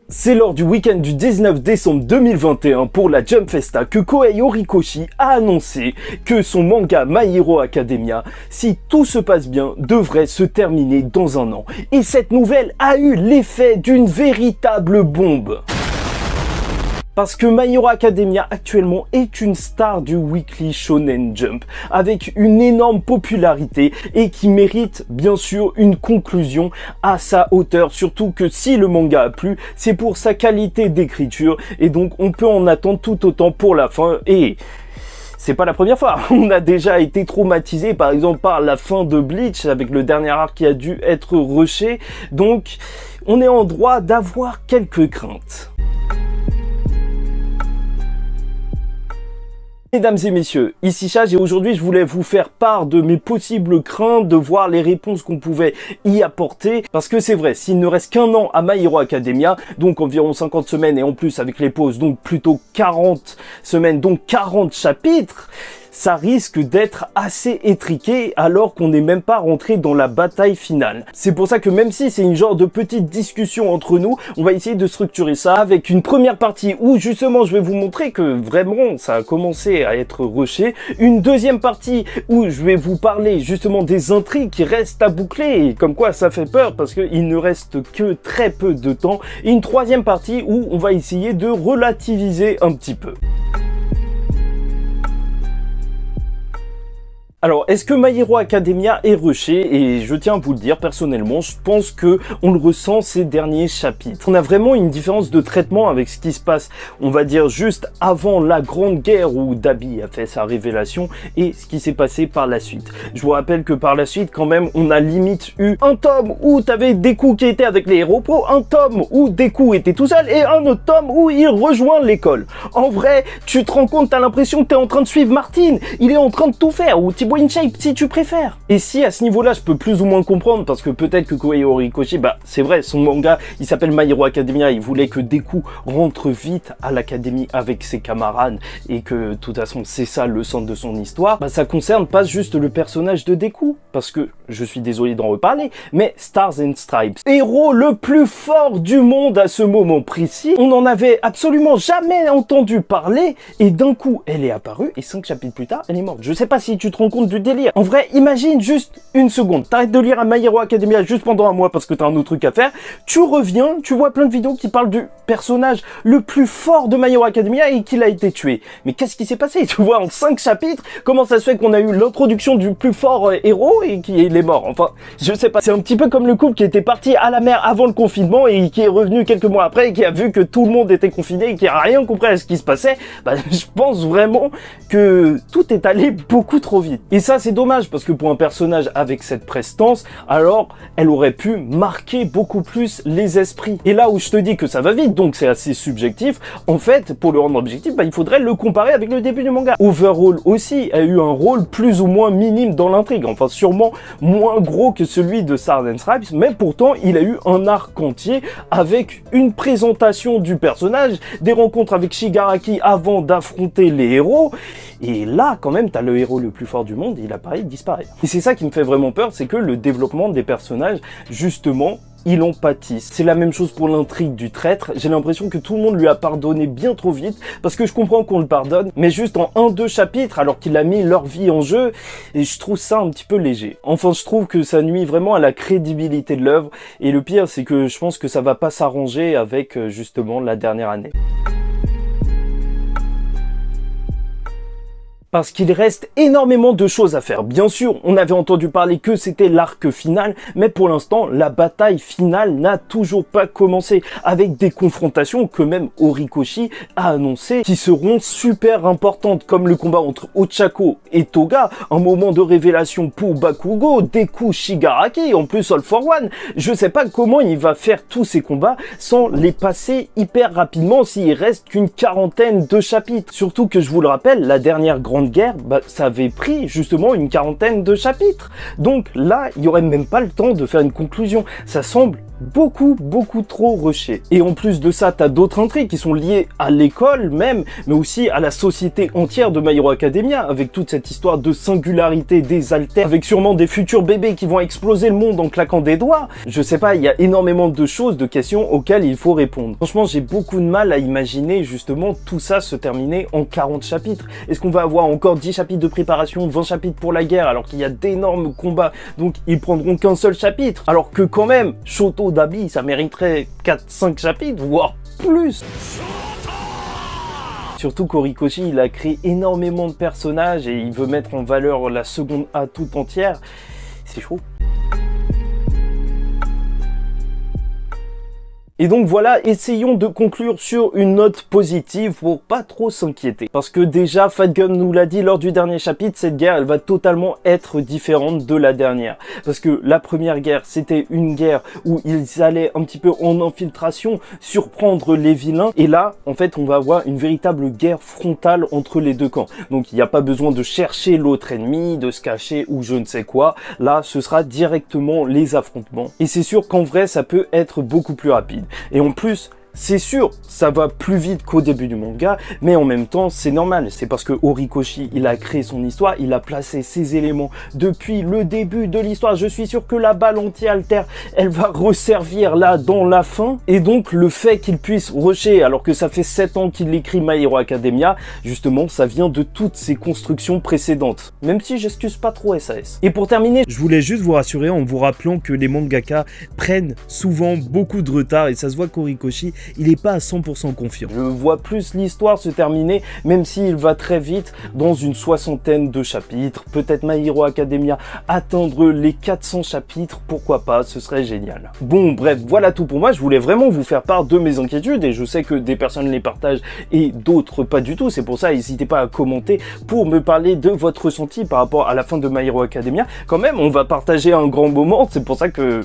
C'est lors du week-end du 19 décembre 2021 pour la Jump Festa que Kohei Horikoshi a annoncé que son manga My Hero Academia, si tout se passe bien, devrait se terminer dans un an. Et cette nouvelle a eu l'effet d'une véritable bombe. Parce que My Hero Academia actuellement est une star du Weekly Shonen Jump, avec une énorme popularité et qui mérite bien sûr une conclusion à sa hauteur, surtout que si le manga a plu, c'est pour sa qualité d'écriture et donc on peut en attendre tout autant pour la fin et... c'est pas la première fois, on a déjà été traumatisé par exemple par la fin de Bleach avec le dernier arc qui a dû être rushé, donc on est en droit d'avoir quelques craintes. Mesdames et messieurs, ici Chage et aujourd'hui je voulais vous faire part de mes possibles craintes, de voir les réponses qu'on pouvait y apporter, parce que c'est vrai, s'il ne reste qu'un an à My Hero Academia, donc environ 50 semaines et en plus avec les pauses, donc plutôt 40 semaines, donc 40 chapitres, ça risque d'être assez étriqué alors qu'on n'est même pas rentré dans la bataille finale. C'est pour ça que même si c'est une genre de petite discussion entre nous, on va essayer de structurer ça avec une première partie où justement je vais vous montrer que vraiment ça a commencé à être rushé, une deuxième partie où je vais vous parler justement des intrigues qui restent à boucler et comme quoi ça fait peur parce qu'il ne reste que très peu de temps, et une troisième partie où on va essayer de relativiser un petit peu. Alors, est-ce que My Hero Academia est rushé? Et je tiens à vous le dire, personnellement, je pense que on le ressent ces derniers chapitres. On a vraiment une différence de traitement avec ce qui se passe, on va dire, juste avant la Grande Guerre où Dabi a fait sa révélation et ce qui s'est passé par la suite. Je vous rappelle que par la suite, quand même, on a limite eu un tome où t'avais Deku qui était avec les héros pro, un tome où Deku était tout seul et un autre tome où il rejoint l'école. En vrai, tu te rends compte, t'as l'impression que t'es en train de suivre Martin, il est en train de tout faire, ou Thibaut InShape si tu préfères. Et si à ce niveau-là je peux plus ou moins comprendre, parce que peut-être que Kohei Horikoshi, c'est vrai, son manga il s'appelle My Hero Academia, il voulait que Deku rentre vite à l'académie avec ses camarades et que de toute façon c'est ça le centre de son histoire, ça concerne pas juste le personnage de Deku, parce que je suis désolé d'en reparler, mais Stars and Stripes, héros le plus fort du monde à ce moment précis, on n'en avait absolument jamais entendu parler et d'un coup elle est apparue et 5 chapitres plus tard elle est morte. Je sais pas si tu te rends compte du délire. En vrai, imagine juste une seconde. T'arrêtes de lire à My Hero Academia juste pendant un mois parce que t'as un autre truc à faire. Tu reviens, tu vois plein de vidéos qui parlent du personnage le plus fort de My Hero Academia et qu'il a été tué. Mais qu'est-ce qui s'est passé? Tu vois, en 5 chapitres, comment ça se fait qu'on a eu l'introduction du plus fort héros et qu'il est mort? Enfin, je sais pas. C'est un petit peu comme le couple qui était parti à la mer avant le confinement et qui est revenu quelques mois après et qui a vu que tout le monde était confiné et qui a rien compris à ce qui se passait. Je pense vraiment que tout est allé beaucoup trop vite. Et ça, c'est dommage, parce que pour un personnage avec cette prestance, alors, elle aurait pu marquer beaucoup plus les esprits. Et là où je te dis que ça va vite, donc c'est assez subjectif, en fait, pour le rendre objectif, il faudrait le comparer avec le début du manga. Overhaul aussi a eu un rôle plus ou moins minime dans l'intrigue, enfin sûrement moins gros que celui de Stars and Stripes, mais pourtant, il a eu un arc entier avec une présentation du personnage, des rencontres avec Shigaraki avant d'affronter les héros, et là, quand même, t'as le héros le plus fort du monde, il apparaît, il disparaît. Et c'est ça qui me fait vraiment peur, c'est que le développement des personnages, justement, il en pâtisse. C'est la même chose pour l'intrigue du traître. J'ai l'impression que tout le monde lui a pardonné bien trop vite, parce que je comprends qu'on le pardonne, mais juste en 1-2 chapitres, alors qu'il a mis leur vie en jeu, et je trouve ça un petit peu léger. Enfin, je trouve que ça nuit vraiment à la crédibilité de l'œuvre, et le pire, c'est que je pense que ça va pas s'arranger avec, justement, la dernière année. Parce qu'il reste énormément de choses à faire. Bien sûr, on avait entendu parler que c'était l'arc final, mais pour l'instant, la bataille finale n'a toujours pas commencé, avec des confrontations que même Horikoshi a annoncées, qui seront super importantes, comme le combat entre Ochako et Toga, un moment de révélation pour Bakugo, Deku, Shigaraki, en plus All for One. Je sais pas comment il va faire tous ces combats sans les passer hyper rapidement s'il reste qu'une quarantaine de chapitres. Surtout que je vous le rappelle, la dernière Grande Guerre, ça avait pris justement une quarantaine de chapitres. Donc là, il n'y aurait même pas le temps de faire une conclusion. Ça semble beaucoup trop rushé. Et en plus de ça, t'as d'autres intrigues qui sont liées à l'école même, mais aussi à la société entière de My Hero Academia, avec toute cette histoire de singularité des alters, avec sûrement des futurs bébés qui vont exploser le monde en claquant des doigts. Je sais pas, il y a énormément de choses, de questions auxquelles il faut répondre. Franchement, j'ai beaucoup de mal à imaginer justement tout ça se terminer en 40 chapitres. Est-ce qu'on va avoir encore 10 chapitres de préparation, 20 chapitres pour la guerre, alors qu'il y a d'énormes combats, donc ils prendront qu'un seul chapitre, alors que quand même, Shoto Dabi, ça mériterait 4-5 chapitres, voire plus. Surtout qu'Horikoshi, il a créé énormément de personnages et il veut mettre en valeur la seconde A tout entière. C'est chaud. Et donc voilà, essayons de conclure sur une note positive pour pas trop s'inquiéter. Parce que déjà, Fat Gun nous l'a dit lors du dernier chapitre, cette guerre, elle va totalement être différente de la dernière. Parce que la première guerre, c'était une guerre où ils allaient un petit peu en infiltration, surprendre les vilains. Et là, en fait, on va avoir une véritable guerre frontale entre les deux camps. Donc il n'y a pas besoin de chercher l'autre ennemi, de se cacher ou je ne sais quoi. Là, ce sera directement les affrontements. Et c'est sûr qu'en vrai, ça peut être beaucoup plus rapide. Et en plus, c'est sûr, ça va plus vite qu'au début du manga, mais en même temps, c'est normal. C'est parce que Horikoshi, il a créé son histoire, il a placé ses éléments depuis le début de l'histoire. Je suis sûr que la balle anti-alter, elle va resservir là dans la fin. Et donc, le fait qu'il puisse rusher, alors que ça fait 7 ans qu'il écrit My Hero Academia, justement, ça vient de toutes ses constructions précédentes. Même si j'excuse pas trop SAS. Et pour terminer, je voulais juste vous rassurer en vous rappelant que les mangaka prennent souvent beaucoup de retard et ça se voit qu'Horikoshi, il n'est pas à 100% confiant. Je vois plus l'histoire se terminer, même s'il va très vite, dans une 60aine de chapitres. Peut-être My Hero Academia atteindre les 400 chapitres, pourquoi pas, ce serait génial. Bon, bref, voilà tout pour moi. Je voulais vraiment vous faire part de mes inquiétudes et je sais que des personnes les partagent et d'autres pas du tout. C'est pour ça, n'hésitez pas à commenter pour me parler de votre ressenti par rapport à la fin de My Hero Academia. Quand même, on va partager un grand moment, c'est pour ça que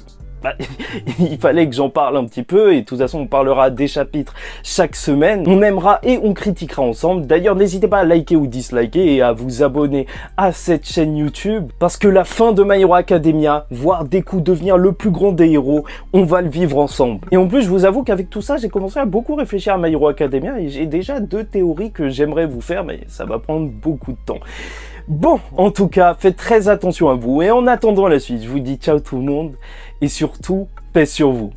il fallait que j'en parle un petit peu et de toute façon on parlera des chapitres chaque semaine. On aimera et on critiquera ensemble. D'ailleurs n'hésitez pas à liker ou disliker et à vous abonner à cette chaîne YouTube parce que la fin de My Hero Academia, voir Deku devenir le plus grand des héros, on va le vivre ensemble. Et en plus je vous avoue qu'avec tout ça j'ai commencé à beaucoup réfléchir à My Hero Academia et j'ai déjà 2 théories que j'aimerais vous faire mais ça va prendre beaucoup de temps. Bon, en tout cas, faites très attention à vous et en attendant la suite, je vous dis ciao tout le monde et surtout, paix sur vous.